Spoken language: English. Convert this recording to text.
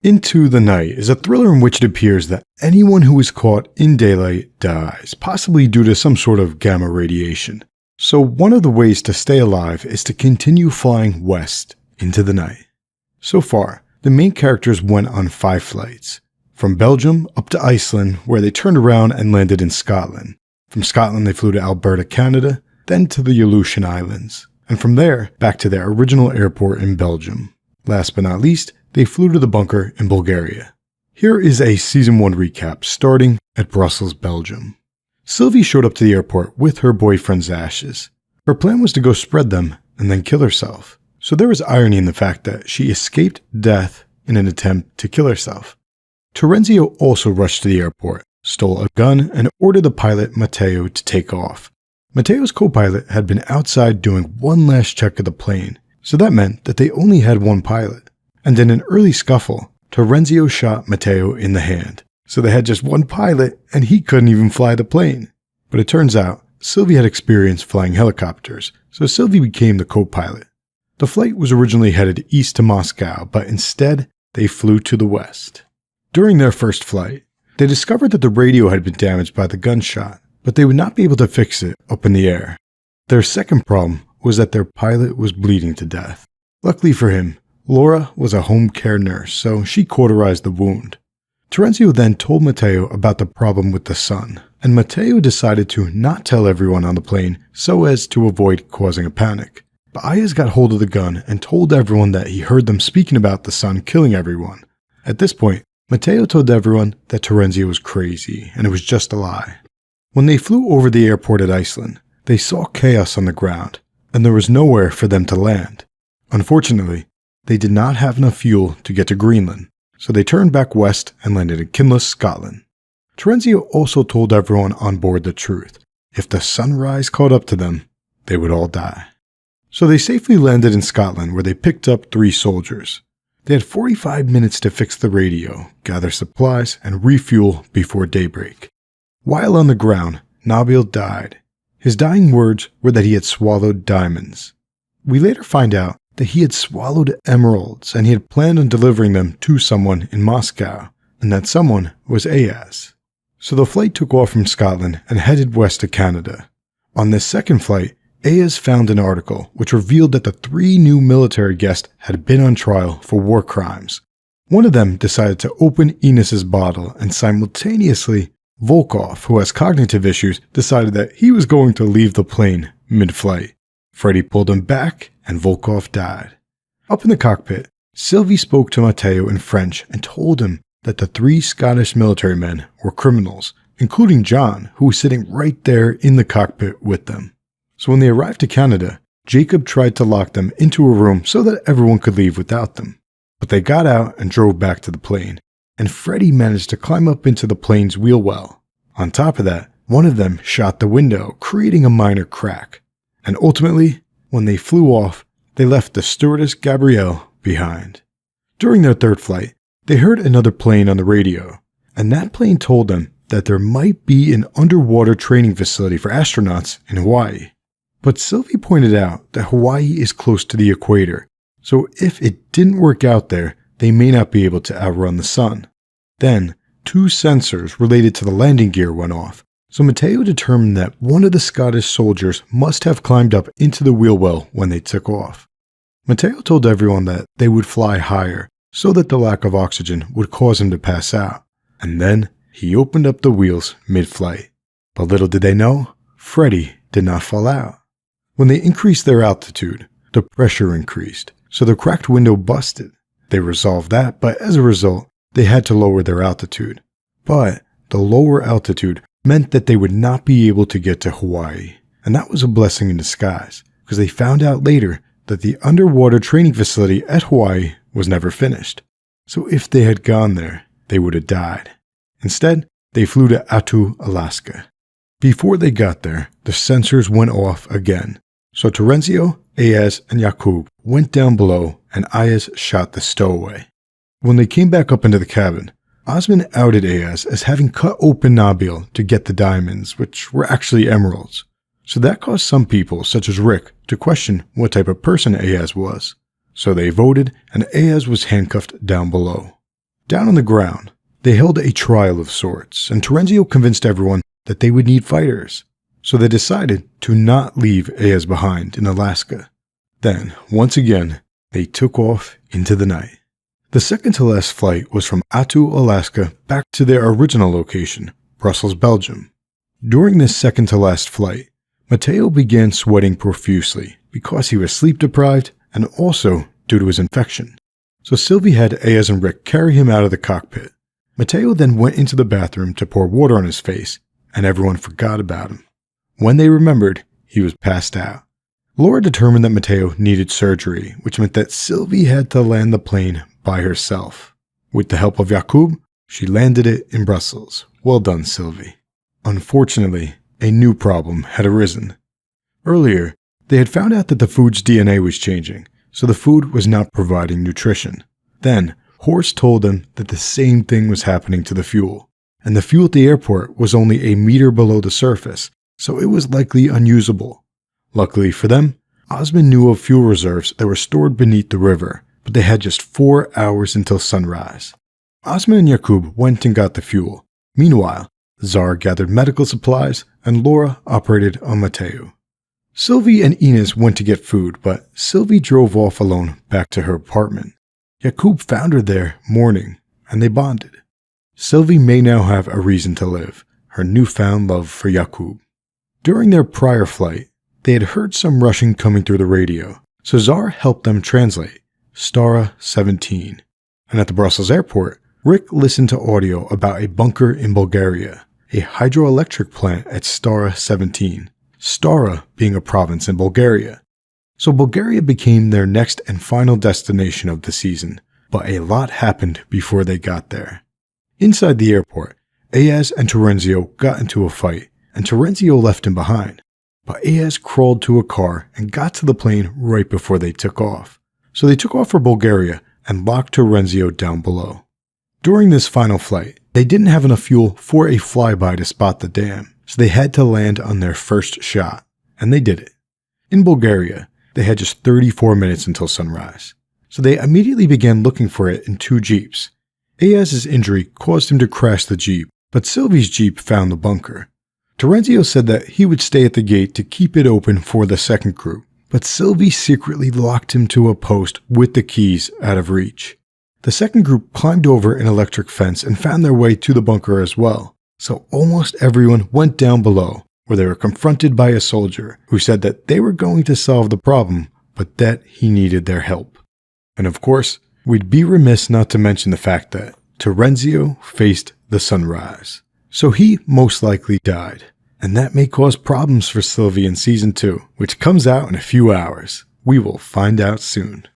Into the Night is a thriller in which it appears that anyone who is caught in daylight dies, possibly due to some sort of gamma radiation. So one of the ways to stay alive is to continue flying west into the night. So far, the main characters went on 5 flights. From Belgium up to Iceland, where they turned around and landed in Scotland. From Scotland they flew to Alberta, Canada, then to the Aleutian Islands. And from there, back to their original airport in Belgium. Last but not least, they flew to the bunker in Bulgaria. Here is a Season 1 recap, starting at Brussels, Belgium. Sylvie showed up to the airport with her boyfriend's ashes. Her plan was to go spread them and then kill herself. So there was irony in the fact that she escaped death in an attempt to kill herself. Terenzio also rushed to the airport, stole a gun, and ordered the pilot Matteo to take off. Matteo's co-pilot had been outside doing one last check of the plane, so that meant that they only had one pilot. And in an early scuffle, Terenzio shot Matteo in the hand. So they had just one pilot, and he couldn't even fly the plane. But it turns out, Sylvie had experience flying helicopters, so Sylvie became the co-pilot. The flight was originally headed east to Moscow, but instead, they flew to the west. During their first flight, they discovered that the radio had been damaged by the gunshot, but they would not be able to fix it up in the air. Their second problem was that their pilot was bleeding to death. Luckily for him, Laura was a home care nurse, so she cauterized the wound. Terenzio then told Matteo about the problem with the sun, and Matteo decided to not tell everyone on the plane so as to avoid causing a panic. But Ayaz got hold of the gun and told everyone that he heard them speaking about the sun killing everyone. At this point, Matteo told everyone that Terenzio was crazy and it was just a lie. When they flew over the airport at Iceland, they saw chaos on the ground, and there was nowhere for them to land. Unfortunately, they did not have enough fuel to get to Greenland, so they turned back west and landed in Kinloss, Scotland. Terenzio also told everyone on board the truth. If the sunrise caught up to them, they would all die. So they safely landed in Scotland, where they picked up 3 soldiers. They had 45 minutes to fix the radio, gather supplies, and refuel before daybreak. While on the ground, Nabil died. His dying words were that he had swallowed diamonds. We later find out that he had swallowed emeralds and he had planned on delivering them to someone in Moscow, and that someone was Ayaz. So the flight took off from Scotland and headed west to Canada. On this second flight, Ayaz found an article which revealed that the 3 new military guests had been on trial for war crimes. One of them decided to open Enos's bottle, and simultaneously, Volkov, who has cognitive issues, decided that he was going to leave the plane mid-flight. Freddy pulled him back, and Volkov died. Up in the cockpit, Sylvie spoke to Matteo in French and told him that the 3 Scottish military men were criminals, including John, who was sitting right there in the cockpit with them. So when they arrived to Canada, Jacob tried to lock them into a room so that everyone could leave without them. But they got out and drove back to the plane, and Freddy managed to climb up into the plane's wheel well. On top of that, one of them shot the window, creating a minor crack. And ultimately, when they flew off, they left the stewardess Gabrielle behind. During their third flight, they heard another plane on the radio, and that plane told them that there might be an underwater training facility for astronauts in Hawaii. But Sylvie pointed out that Hawaii is close to the equator, so if it didn't work out there, they may not be able to outrun the sun. Then, 2 sensors related to the landing gear went off, so Matteo determined that one of the Scottish soldiers must have climbed up into the wheel well when they took off. Matteo told everyone that they would fly higher so that the lack of oxygen would cause him to pass out, and then he opened up the wheels mid-flight. But little did they know, Freddy did not fall out. When they increased their altitude, the pressure increased, so the cracked window busted. They resolved that, but as a result, they had to lower their altitude. But the lower altitude meant that they would not be able to get to Hawaii, and that was a blessing in disguise, because they found out later that the underwater training facility at Hawaii was never finished. So if they had gone there, they would have died. Instead, they flew to Attu, Alaska. Before they got there, the sensors went off again. So Terenzio, Ayaz, and Yakub went down below, and Ayaz shot the stowaway. When they came back up into the cabin, Osman outed Ayaz as having cut open Nabil to get the diamonds, which were actually emeralds. So that caused some people, such as Rick, to question what type of person Ayaz was. So they voted, and Ayaz was handcuffed down below. Down on the ground, they held a trial of sorts, and Terenzio convinced everyone that they would need fighters. So they decided to not leave Ayaz behind in Alaska. Then, once again, they took off into the night. The second to last flight was from Attu, Alaska, back to their original location, Brussels, Belgium. During this second to last flight, Matteo began sweating profusely because he was sleep deprived and also due to his infection. So Sylvie had Ayaz and Rick carry him out of the cockpit. Matteo then went into the bathroom to pour water on his face, and everyone forgot about him. When they remembered, he was passed out. Laura determined that Matteo needed surgery, which meant that Sylvie had to land the plane by herself. With the help of Jakub, she landed it in Brussels. Well done, Sylvie. Unfortunately, a new problem had arisen. Earlier, they had found out that the food's DNA was changing, so the food was not providing nutrition. Then, Horst told them that the same thing was happening to the fuel, and the fuel at the airport was only a meter below the surface, so it was likely unusable. Luckily for them, Osman knew of fuel reserves that were stored beneath the river, but they had just 4 hours until sunrise. Osman and Jakub went and got the fuel. Meanwhile, Zara gathered medical supplies, and Laura operated on Matteo. Sylvie and Ines went to get food, but Sylvie drove off alone back to her apartment. Jakub found her there, mourning, and they bonded. Sylvie may now have a reason to live, her newfound love for Jakub. During their prior flight, they had heard some Russian coming through the radio, so Zara helped them translate, Stara 17. And at the Brussels airport, Rick listened to audio about a bunker in Bulgaria, a hydroelectric plant at Stara 17, Stara being a province in Bulgaria. So Bulgaria became their next and final destination of the season, but a lot happened before they got there. Inside the airport, Ayaz and Terenzio got into a fight, and Terenzio left him behind. But Ayaz crawled to a car and got to the plane right before they took off. So they took off for Bulgaria and locked Terenzio down below. During this final flight, they didn't have enough fuel for a flyby to spot the dam, so they had to land on their first shot, and they did it. In Bulgaria, they had just 34 minutes until sunrise, so they immediately began looking for it in 2 jeeps. Ayaz's injury caused him to crash the jeep, but Sylvie's jeep found the bunker. Terenzio said that he would stay at the gate to keep it open for the second group, but Sylvie secretly locked him to a post with the keys out of reach. The second group climbed over an electric fence and found their way to the bunker as well, so almost everyone went down below, where they were confronted by a soldier who said that they were going to solve the problem, but that he needed their help. And of course, we'd be remiss not to mention the fact that Terenzio faced the sunrise, so he most likely died. And that may cause problems for Sylvie in Season 2, which comes out in a few hours. We will find out soon.